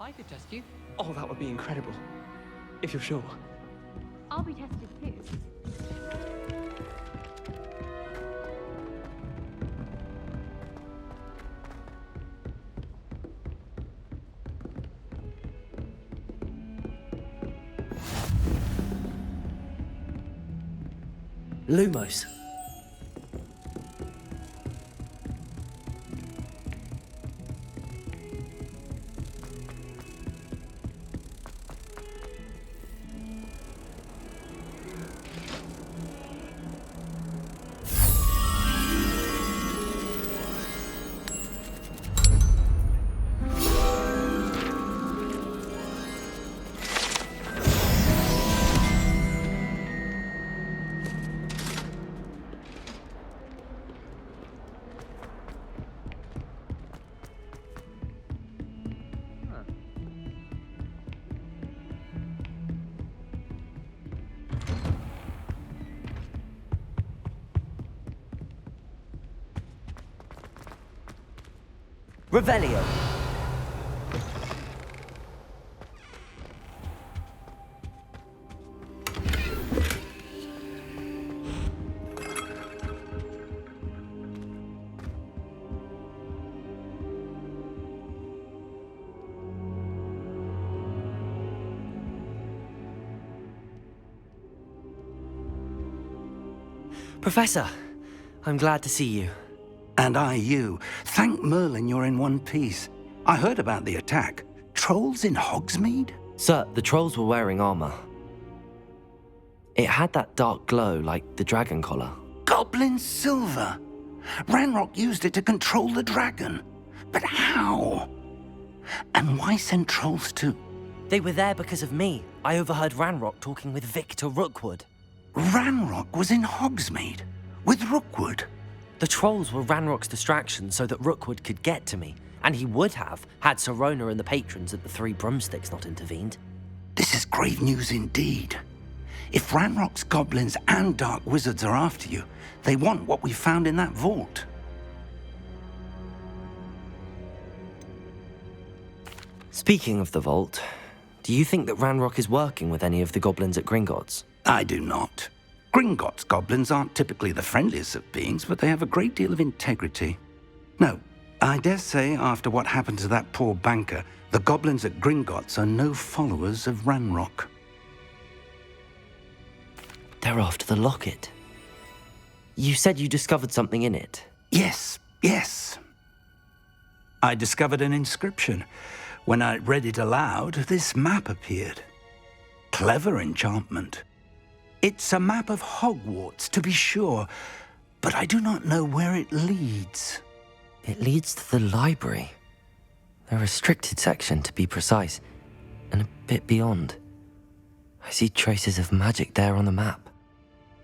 I could test you. Oh, that would be incredible. If you're sure. I'll be tested too. Lumos. Revelio. Professor, I'm glad to see you. And I you. Thank Merlin you're in one piece. I heard about the attack. Trolls in Hogsmeade? Sir, the trolls were wearing armor. It had that dark glow like the dragon collar. Goblin silver! Ranrock used it to control the dragon. But how? And why send trolls to... They were there because of me. I overheard Ranrock talking with Victor Rookwood. Ranrock was in Hogsmeade? With Rookwood? The trolls were Ranrock's distraction so that Rookwood could get to me, and he would have had Sirona and the patrons at the Three Broomsticks not intervened. This is grave news indeed. If Ranrock's goblins and dark wizards are after you, they want what we found in that vault. Speaking of the vault, do you think that Ranrock is working with any of the goblins at Gringotts? I do not. Gringotts goblins aren't typically the friendliest of beings, but they have a great deal of integrity. No, I dare say after what happened to that poor banker, the goblins at Gringotts are no followers of Ranrock. They're after the locket. You said you discovered something in it. Yes. I discovered an inscription. When I read it aloud, this map appeared. Clever enchantment. It's a map of Hogwarts, to be sure, but I do not know where it leads. It leads to the library. The restricted section, to be precise, and a bit beyond. I see traces of magic there on the map.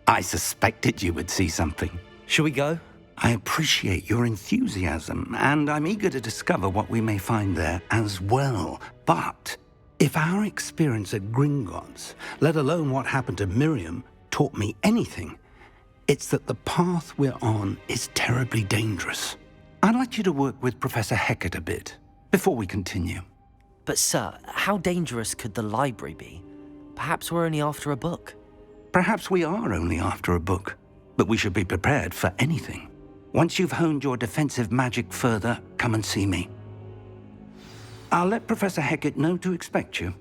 I suspected you would see something. Shall we go? I appreciate your enthusiasm, and I'm eager to discover what we may find there as well. But if our experience at Gringotts, let alone what happened to Miriam, taught me anything, it's that the path we're on is terribly dangerous. I'd like you to work with Professor Hecat a bit before we continue. But sir, how dangerous could the library be? Perhaps we're only after a book. Perhaps we are only after a book, but we should be prepared for anything. Once you've honed your defensive magic further, come and see me. I'll let Professor Hecat know to expect you.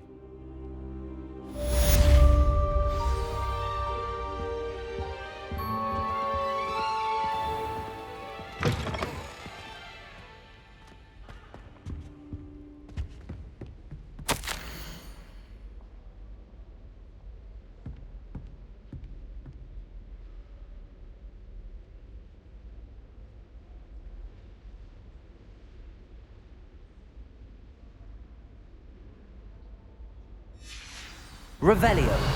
Revelio.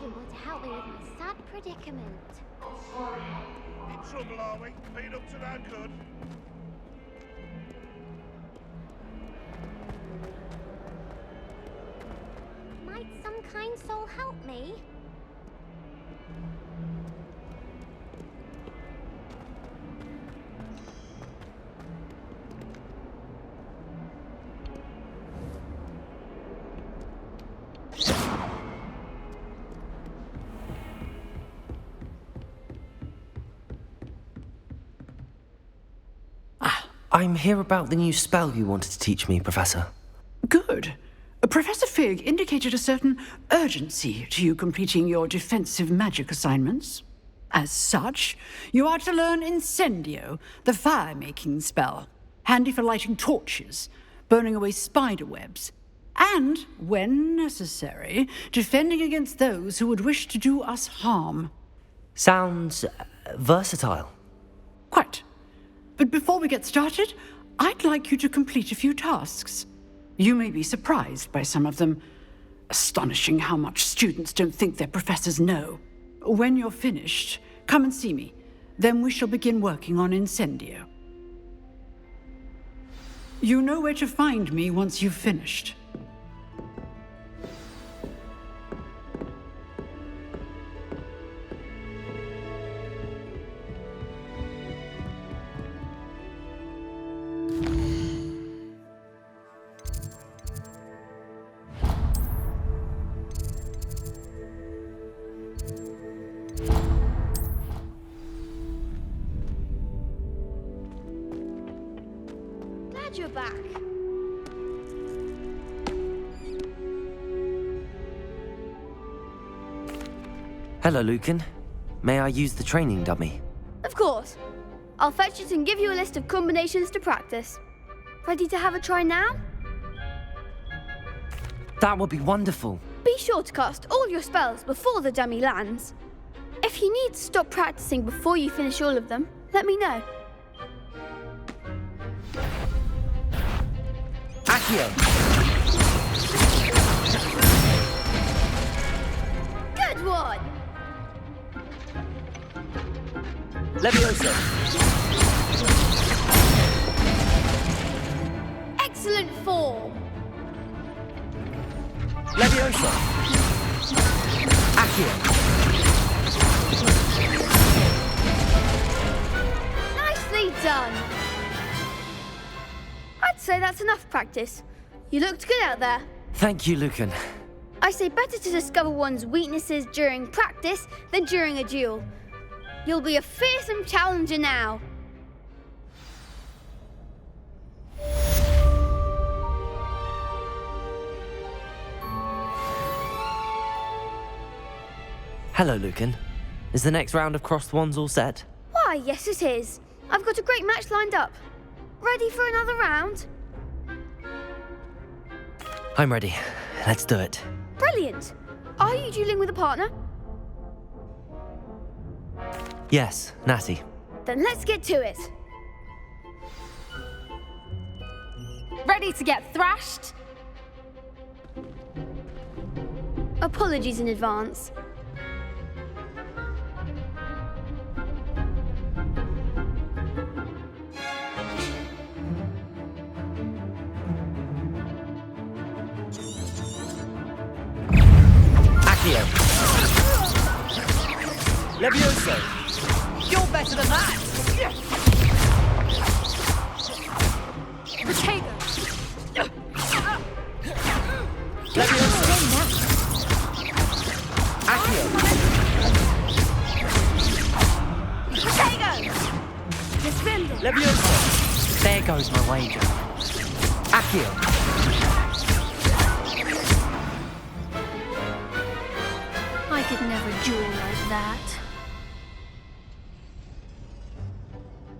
able to help me with my sad predicament. In trouble, are we? Been up to no good? Might some kind soul help me? I'm here about the new spell you wanted to teach me, Professor. Good. Professor Fig indicated a certain urgency to you completing your defensive magic assignments. As such, you are to learn Incendio, the fire-making spell, handy for lighting torches, burning away spider webs, and, when necessary, defending against those who would wish to do us harm. Sounds versatile. Quite. But before we get started, I'd like you to complete a few tasks. You may be surprised by some of them. Astonishing how much students don't think their professors know. When you're finished, come and see me. Then we shall begin working on Incendio. You know where to find me once you've finished. You're back. Hello, Lucan. May I use the training dummy? Of course. I'll fetch it and give you a list of combinations to practice. Ready to have a try now? That would be wonderful. Be sure to cast all your spells before the dummy lands. If you need to stop practicing before you finish all of them, let me know. Accio! Good one! Leviosa! Excellent form! Leviosa! Accio! Nicely done! I'd say that's enough practice. You looked good out there. Thank you, Lucan. I say better to discover one's weaknesses during practice than during a duel. You'll be a fearsome challenger now. Hello, Lucan. Is the next round of crossed wands all set? Why, yes it is. I've got a great match lined up. Ready for another round? I'm ready. Let's do it. Brilliant. Are you dueling with a partner? Yes, Natty. Then let's get to it. Ready to get thrashed? Apologies in advance. Accio! Leviosa! You're better than that! Potato! Leviosa! Accio! Potato! Defender! Leviosa! There goes my wager. Accio! I could never duel like that.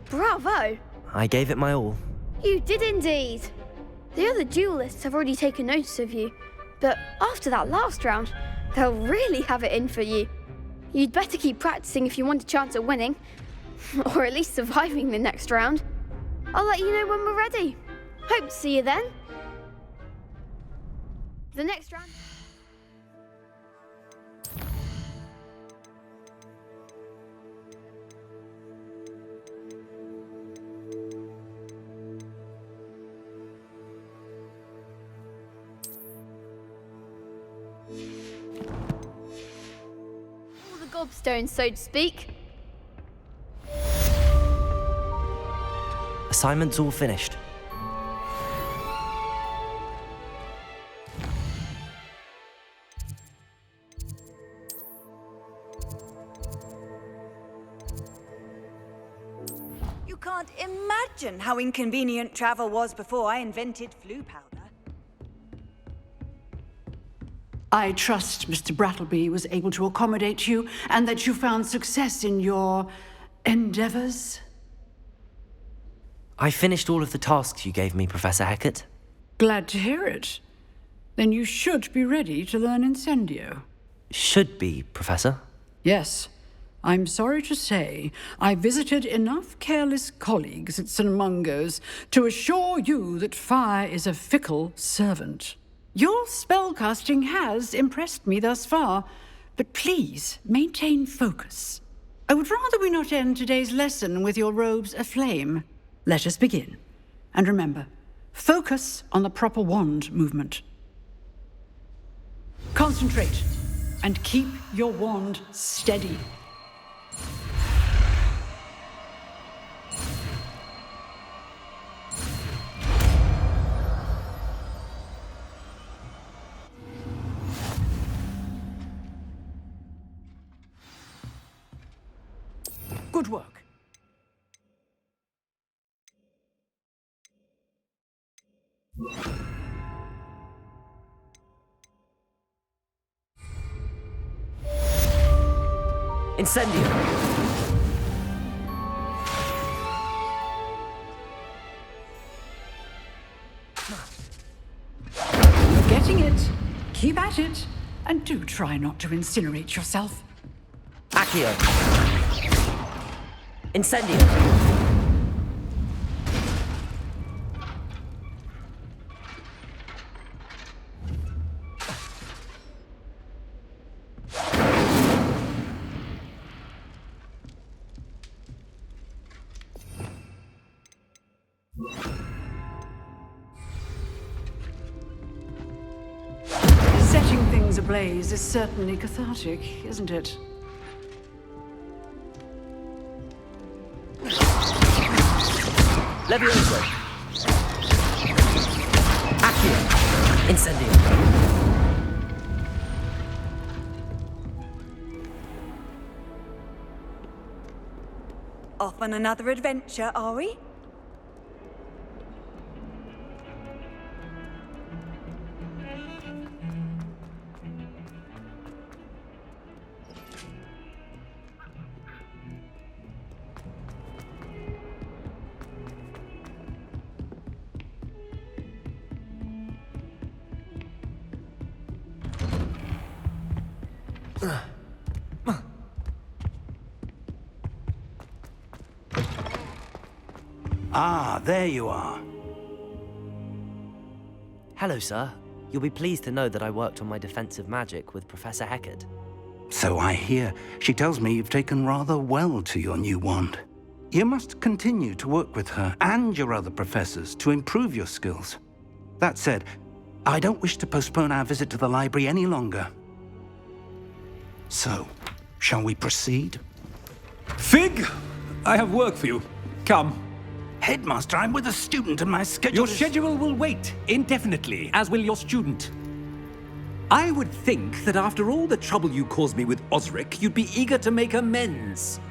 Bravo! I gave it my all. You did indeed. The other duelists have already taken notice of you, but after that last round, they'll really have it in for you. You'd better keep practicing if you want a chance at winning, or at least surviving the next round. I'll let you know when we're ready. Hope to see you then. The next round... All the gobstones, so to speak. Assignment's all finished. You can't imagine how inconvenient travel was before I invented flu powder. I trust Mr. Brattleby was able to accommodate you and that you found success in your endeavors. I finished all of the tasks you gave me, Professor Hecat. Glad to hear it. Then you should be ready to learn Incendio. Should be, Professor. Yes. I'm sorry to say, I visited enough careless colleagues at St. Mungo's to assure you that fire is a fickle servant. Your spellcasting has impressed me thus far, but please maintain focus. I would rather we not end today's lesson with your robes aflame. Let us begin. And remember, focus on the proper wand movement. Concentrate and keep your wand steady. Good work. Incendio! You're getting it. Keep at it. And do try not to incinerate yourself. Accio! Incendio! Setting things ablaze is certainly cathartic, isn't it? Levioso! Accio! Incendio! Off on another adventure, are we? Ah, there you are. Hello, sir. You'll be pleased to know that I worked on my defensive magic with Professor Hecat. So I hear. She tells me you've taken rather well to your new wand. You must continue to work with her and your other professors to improve your skills. That said, I don't wish to postpone our visit to the library any longer. So, shall we proceed? Fig! I have work for you. Come. Headmaster, I'm with a student and my schedule Your schedule will wait indefinitely, as will your student. I would think that after all the trouble you caused me with Osric, you'd be eager to make amends.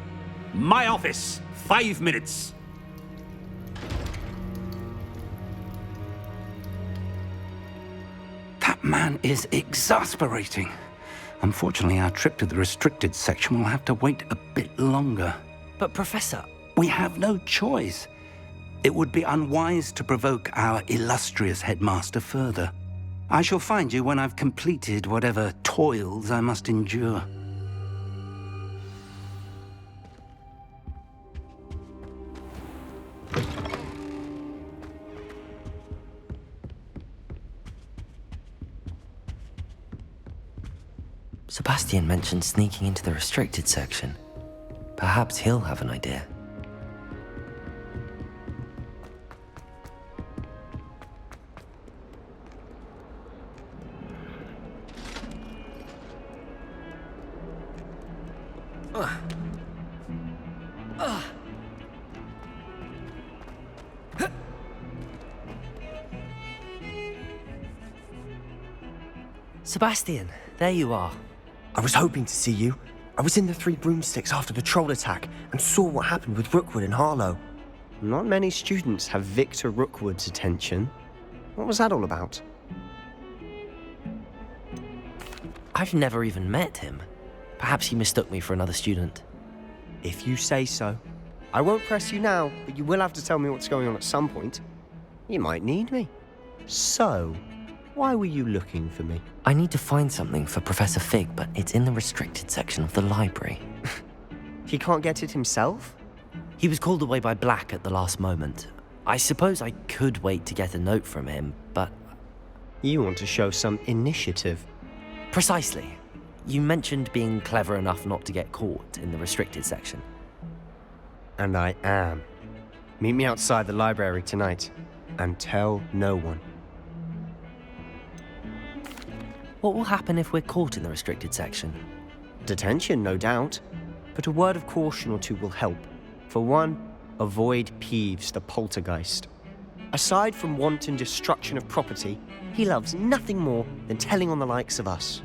My office, 5 minutes. That man is exasperating. Unfortunately, our trip to the restricted section will have to wait a bit longer. But, Professor... We have no choice. It would be unwise to provoke our illustrious headmaster further. I shall find you when I've completed whatever toils I must endure. Sebastian mentioned sneaking into the restricted section. Perhaps he'll have an idea. Sebastian, there you are. I was hoping to see you. I was in the Three Broomsticks after the troll attack and saw what happened with Rookwood and Harlow. Not many students have Victor Rookwood's attention. What was that all about? I've never even met him. Perhaps he mistook me for another student. If you say so. I won't press you now, but you will have to tell me what's going on at some point. You might need me. So, why were you looking for me? I need to find something for Professor Fig, but it's in the restricted section of the library. He can't get it himself? He was called away by Black at the last moment. I suppose I could wait to get a note from him, but... You want to show some initiative. Precisely. You mentioned being clever enough not to get caught in the restricted section. And I am. Meet me outside the library tonight, and tell no one. What will happen if we're caught in the restricted section? Detention, no doubt. But a word of caution or two will help. For one, avoid Peeves the poltergeist. Aside from wanton destruction of property, he loves nothing more than telling on the likes of us.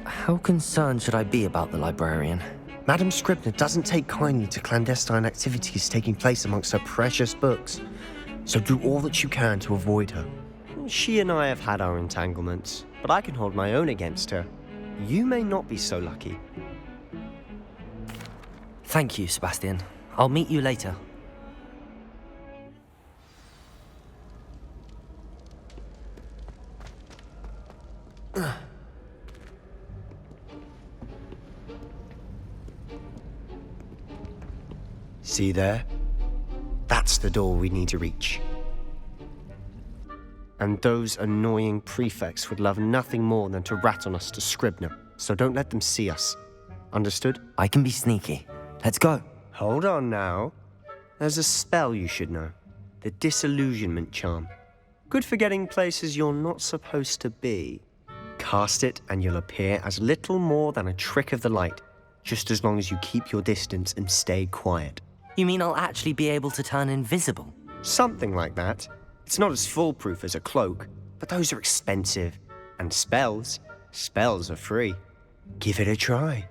How concerned should I be about the librarian? Madam Scribner doesn't take kindly to clandestine activities taking place amongst her precious books. So do all that you can to avoid her. She and I have had our entanglements, but I can hold my own against her. You may not be so lucky. Thank you, Sebastian. I'll meet you later. See there? That's the door we need to reach. And those annoying prefects would love nothing more than to rat on us to Scribner, so don't let them see us. Understood? I can be sneaky. Let's go. Hold on now. There's a spell you should know. The Disillusionment Charm. Good for getting places you're not supposed to be. Cast it and you'll appear as little more than a trick of the light, just as long as you keep your distance and stay quiet. You mean I'll actually be able to turn invisible? Something like that. It's not as foolproof as a cloak, but those are expensive. And spells are free. Give it a try.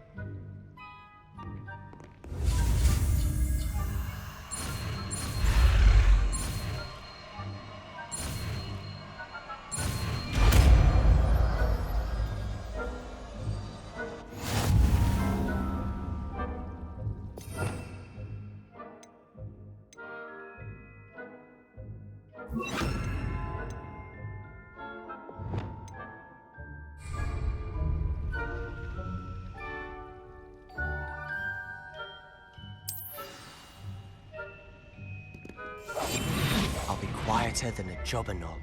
I'll be quieter than a jobber knob.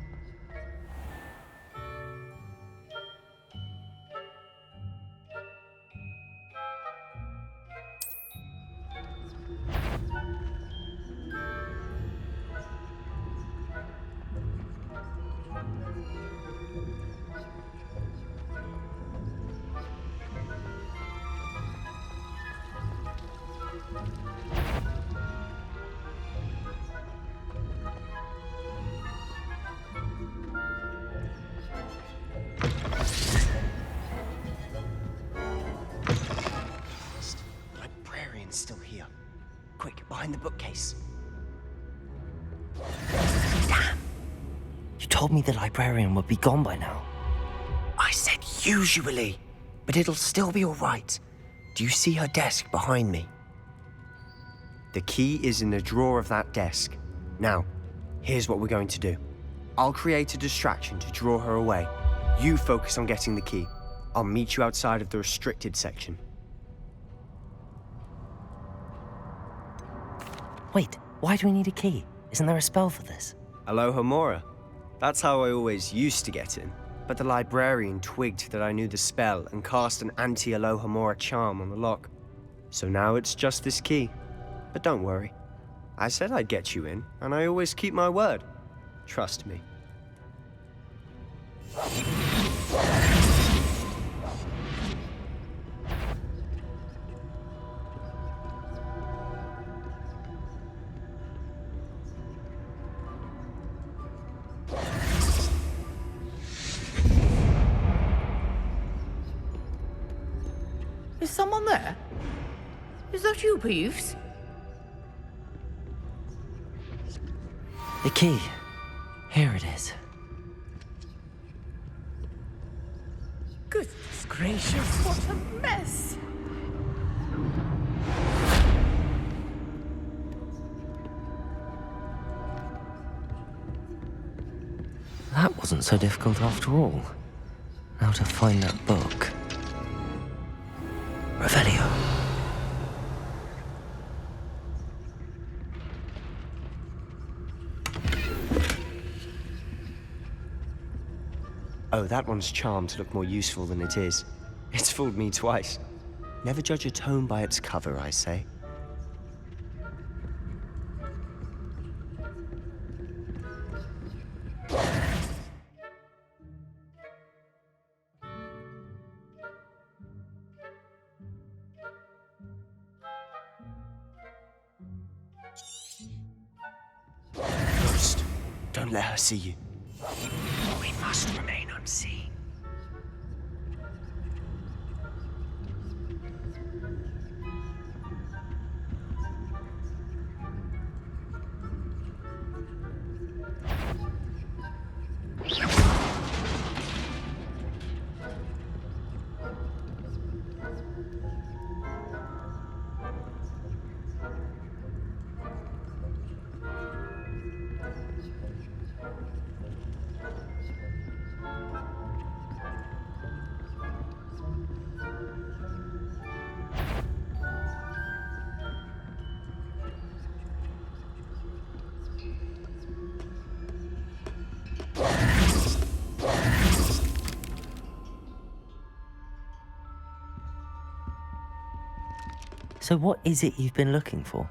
Still here. Quick, behind the bookcase. Damn! You told me the librarian would be gone by now. I said usually, but it'll still be all right. Do you see her desk behind me? The key is in the drawer of that desk. Now, here's what we're going to do. I'll create a distraction to draw her away. You focus on getting the key. I'll meet you outside of the restricted section. Wait, why do we need a key? Isn't there a spell for this? Alohomora. That's how I always used to get in. But the librarian twigged that I knew the spell and cast an anti-Alohomora charm on the lock. So now it's just this key. But don't worry. I said I'd get you in, and I always keep my word. Trust me. Is someone there? Is that you, Peeves? The key. Here it is. Goodness gracious, what a mess! That wasn't so difficult after all. Now to find that book. Revelio. Oh, that one's charmed to look more useful than it is. It's fooled me twice. Never judge a tome by its cover, I say. Ghost, don't let her see you. We must remain unseen. So what is it you've been looking for?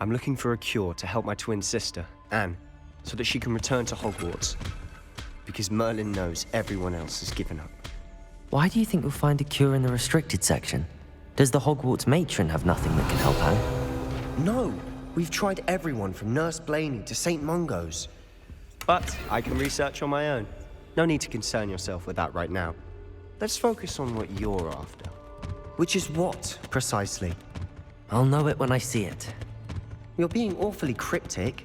I'm looking for a cure to help my twin sister, Anne, so that she can return to Hogwarts. Because Merlin knows everyone else has given up. Why do you think you'll find a cure in the restricted section? Does the Hogwarts matron have nothing that can help Anne? No! We've tried everyone from Nurse Blaney to St. Mungo's. But I can research on my own. No need to concern yourself with that right now. Let's focus on what you're after. Which is what, precisely? I'll know it when I see it. You're being awfully cryptic.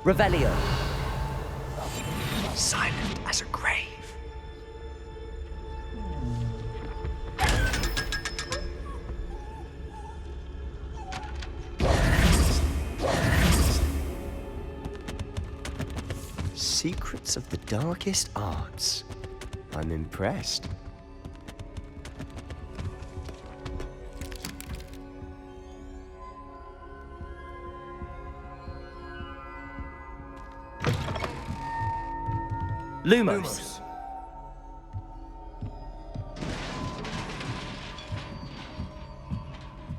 Revelio. Silent as a grave. Secrets of the darkest arts. I'm impressed. Lumos.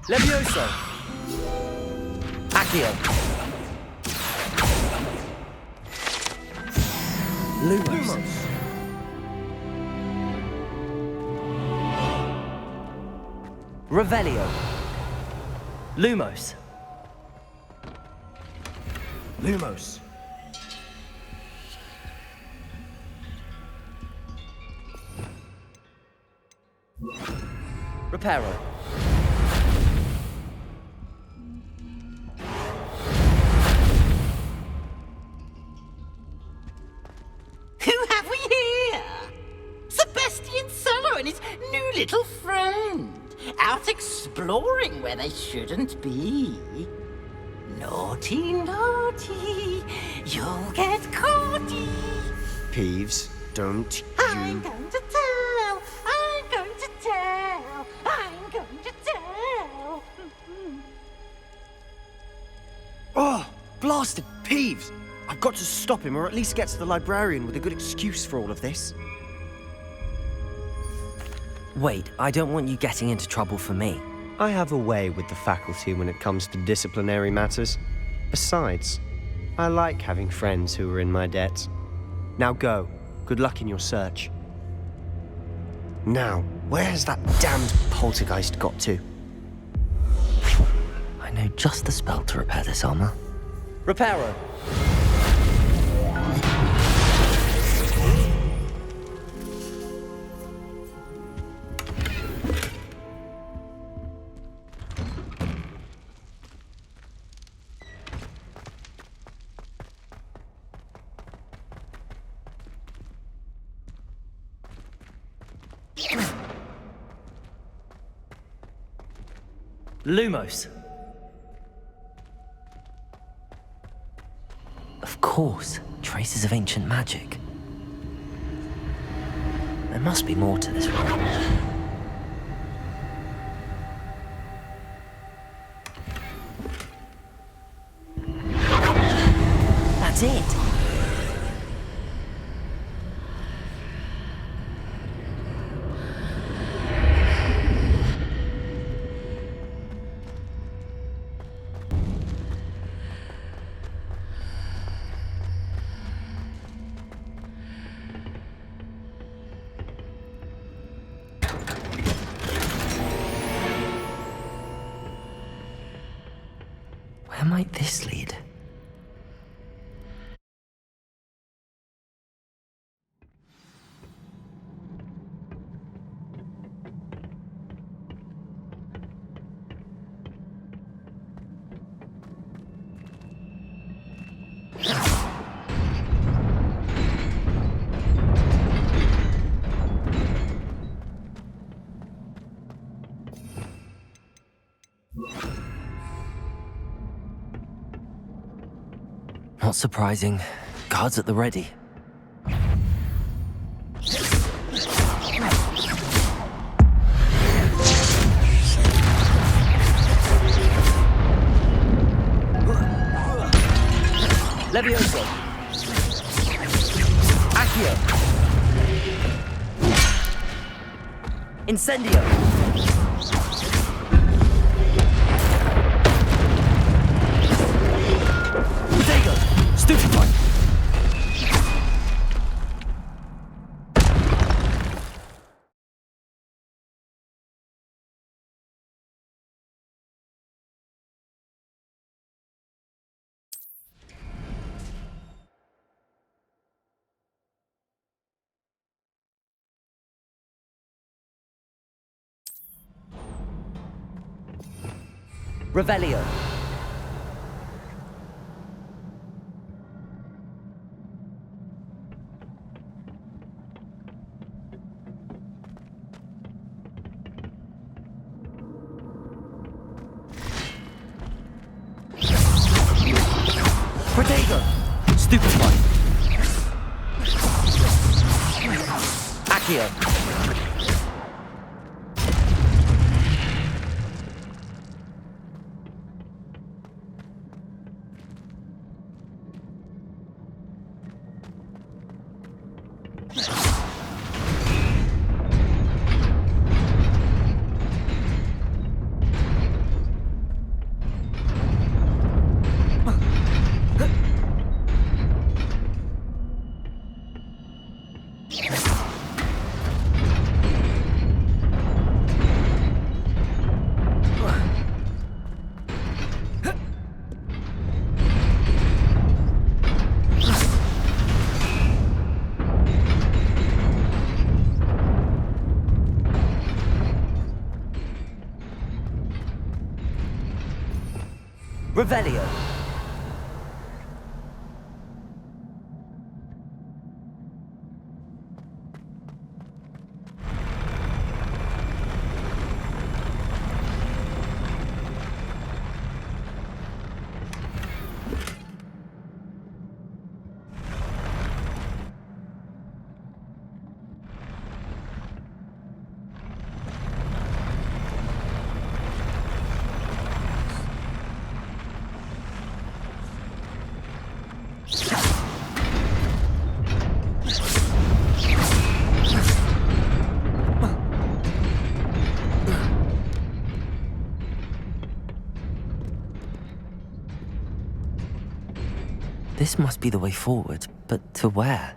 Levioso. Accio. Lumos. Revelio. Lumos. Lumos. Reparo. Who have we here? Sebastian Solo and his new little friend, out exploring where they shouldn't be. Naughty, naughty, you'll get caughty. Peeves, don't I'm going to tell, I'm going to tell, I'm going to tell. Oh, blasted Peeves! I've got to stop him, or at least get to the librarian with a good excuse for all of this. Wait, I don't want you getting into trouble for me. I have a way with the faculty when it comes to disciplinary matters. Besides, I like having friends who are in my debt. Now go. Good luck in your search. Now, where has that damned poltergeist got to? I know just the spell to repair this armor. Reparo! Lumos. Of course, traces of ancient magic. There must be more to this room. That's it. Where might this lead? Not surprising. Guards at the ready. Levioso! Accio! Incendio! Stupefy! Revelio. Protego. Stupefy. Accio. Revelio. This must be the way forward, but to where?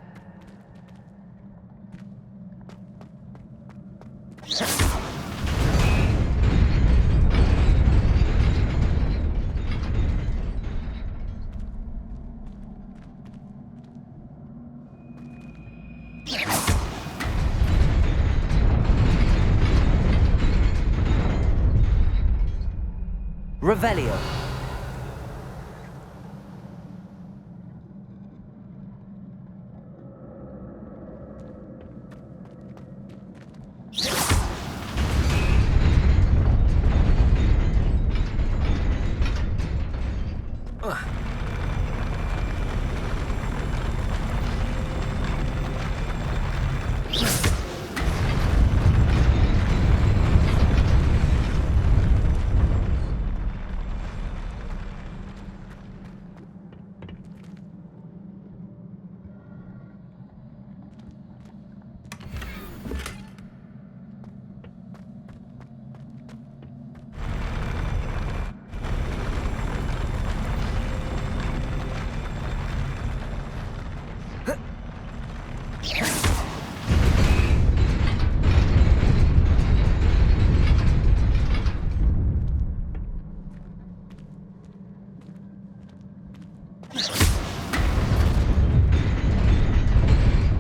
Revelio.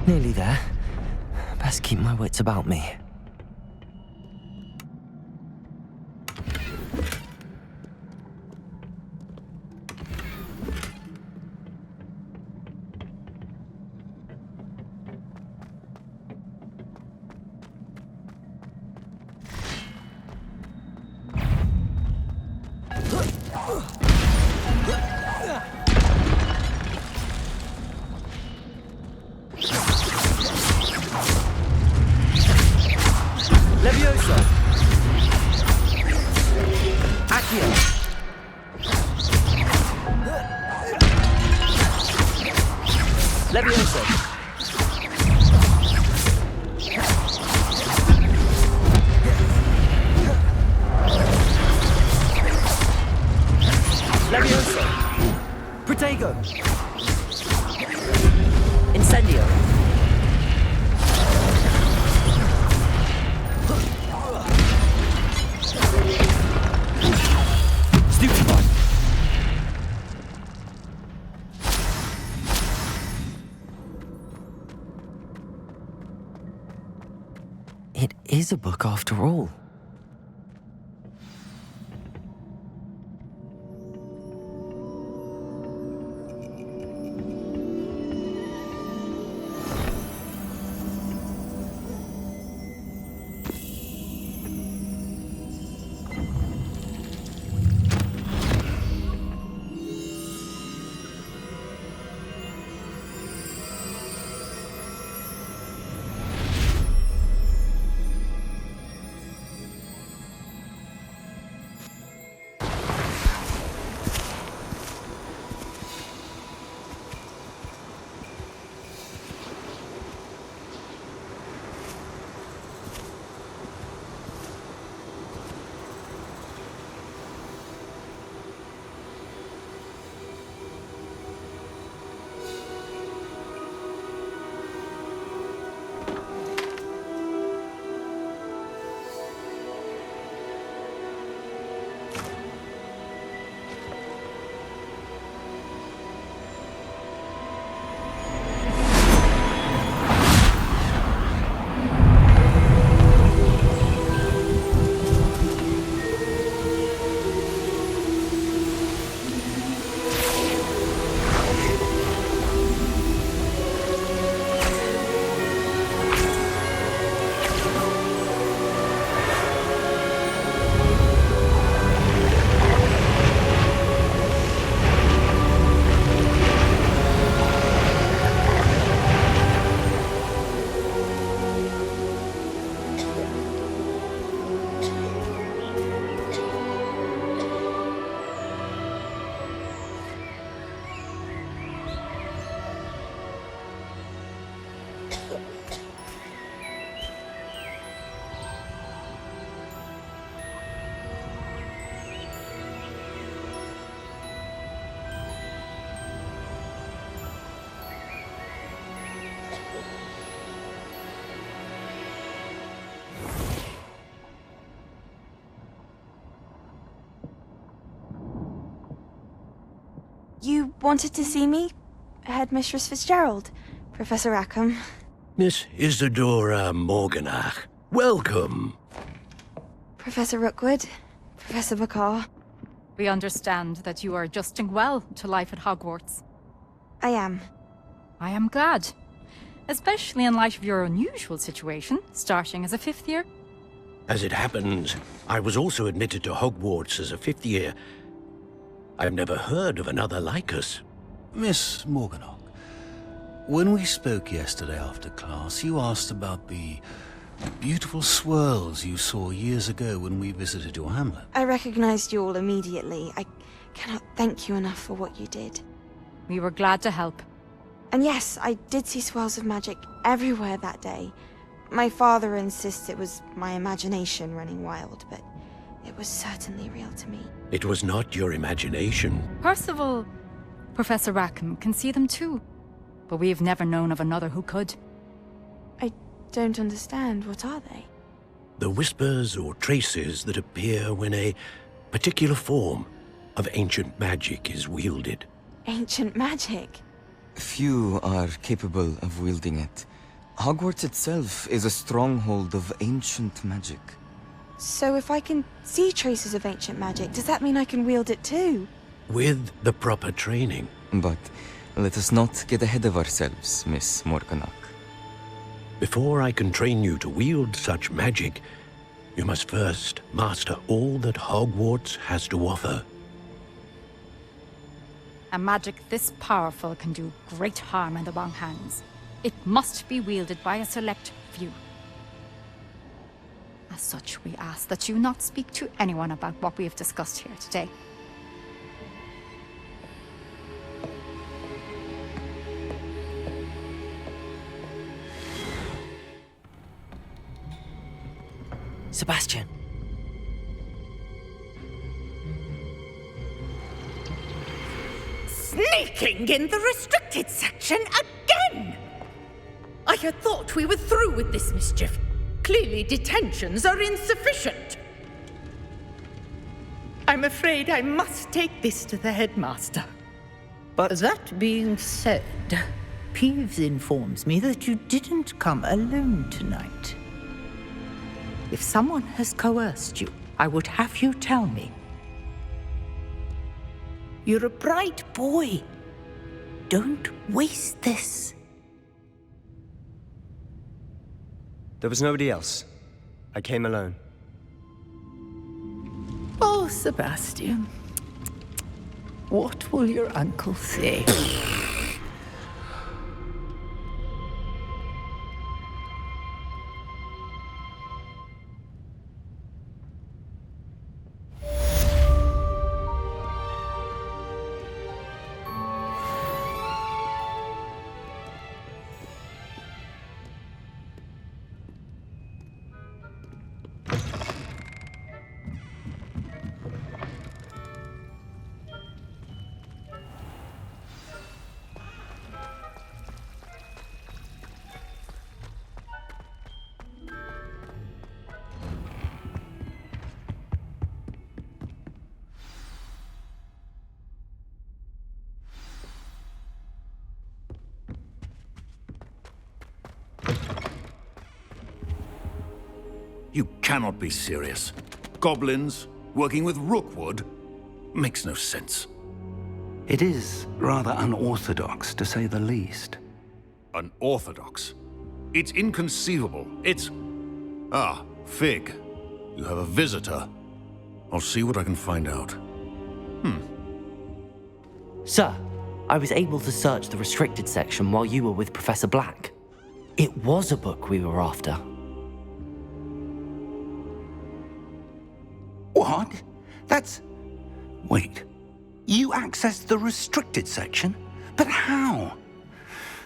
Nearly there. Best keep my wits about me. Leviosa! Accio! Leviosa! Leviosa! Protego! Incendio! Stupefy! It is a book after all. wanted to see me? Headmistress Fitzgerald, Professor Rackham. Miss Isadora Morganach, welcome. Professor Rookwood, Professor Bakar. We understand that you are adjusting well to life at Hogwarts. I am. I am glad. Especially in light of your unusual situation, starting as a 5th year. As it happens, I was also admitted to Hogwarts as a 5th year. I've never heard of another like us. Miss Morganach, when we spoke yesterday after class, you asked about the beautiful swirls you saw years ago when we visited your hamlet. I recognized you all immediately. I cannot thank you enough for what you did. We were glad to help. And yes, I did see swirls of magic everywhere that day. My father insists it was my imagination running wild, but it was certainly real to me. It was not your imagination. Percival, Professor Rackham can see them too. But we've never known of another who could. I don't understand. What are they? The whispers or traces that appear when a particular form of ancient magic is wielded. Ancient magic? Few are capable of wielding it. Hogwarts itself is a stronghold of ancient magic. So if I can see traces of ancient magic, does that mean I can wield it too? With the proper training. But let us not get ahead of ourselves, Miss Morganach. Before I can train you to wield such magic, you must first master all that Hogwarts has to offer. A magic this powerful can do great harm in the wrong hands. It must be wielded by a select few. As such, we ask that you not speak to anyone about what we have discussed here today. Sebastian. Sneaking in the restricted section again! I had thought we were through with this mischief. Clearly detentions are insufficient. I'm afraid I must take this to the headmaster. But that being said, Peeves informs me that you didn't come alone tonight. If someone has coerced you, I would have you tell me. You're a bright boy. Don't waste this. There was nobody else. I came alone. Oh, Sebastian. What will your uncle say? You cannot be serious. Goblins working with Rookwood makes no sense. It is rather unorthodox, to say the least. Unorthodox? It's inconceivable. It's... Ah, Fig. You have a visitor. I'll see what I can find out. Sir, I was able to search the restricted section while you were with Professor Black. It was a book we were after. What? That's... Wait. You accessed the restricted section? But how?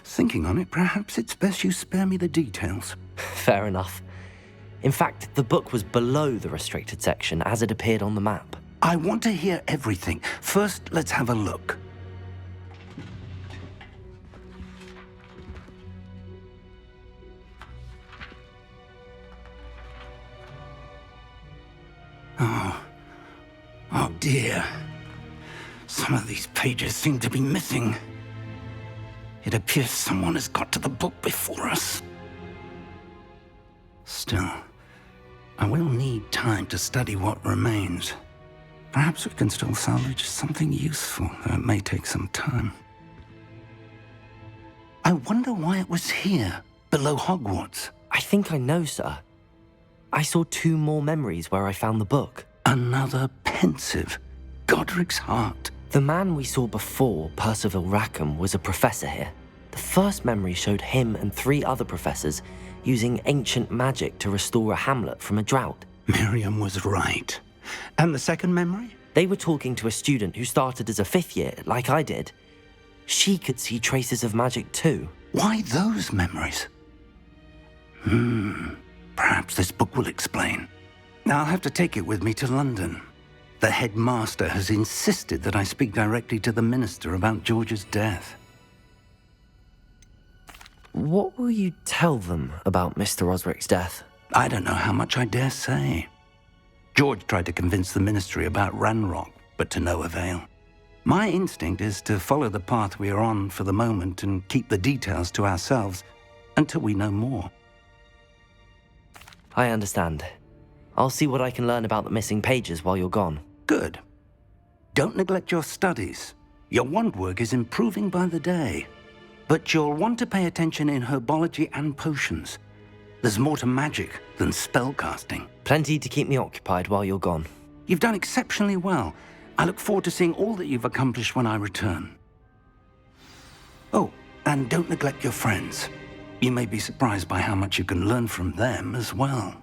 Thinking on it, perhaps it's best you spare me the details. Fair enough. In fact, the book was below the restricted section as it appeared on the map. I want to hear everything. First, let's have a look. Oh dear. Some of these pages seem to be missing. It appears someone has got to the book before us. Still, I will need time to study what remains. Perhaps we can still salvage something useful, though it may take some time. I wonder why it was here, below Hogwarts. I think I know, sir. I saw 2 more memories where I found the book. Another pensive. Godric's heart. The man we saw before, Percival Rackham, was a professor here. The first memory showed him and 3 other professors using ancient magic to restore a hamlet from a drought. Miriam was right. And the second memory? They were talking to a student who started as a 5th year, like I did. She could see traces of magic too. Why those memories? Perhaps this book will explain. Now I'll have to take it with me to London. The headmaster has insisted that I speak directly to the minister about George's death. What will you tell them about Mr. Osric's death? I don't know how much I dare say. George tried to convince the ministry about Ranrock, but to no avail. My instinct is to follow the path we are on for the moment and keep the details to ourselves until we know more. I understand. I'll see what I can learn about the missing pages while you're gone. Good. Don't neglect your studies. Your wand work is improving by the day. But you'll want to pay attention in herbology and potions. There's more to magic than spellcasting. Plenty to keep me occupied while you're gone. You've done exceptionally well. I look forward to seeing all that you've accomplished when I return. Oh, and don't neglect your friends. You may be surprised by how much you can learn from them as well.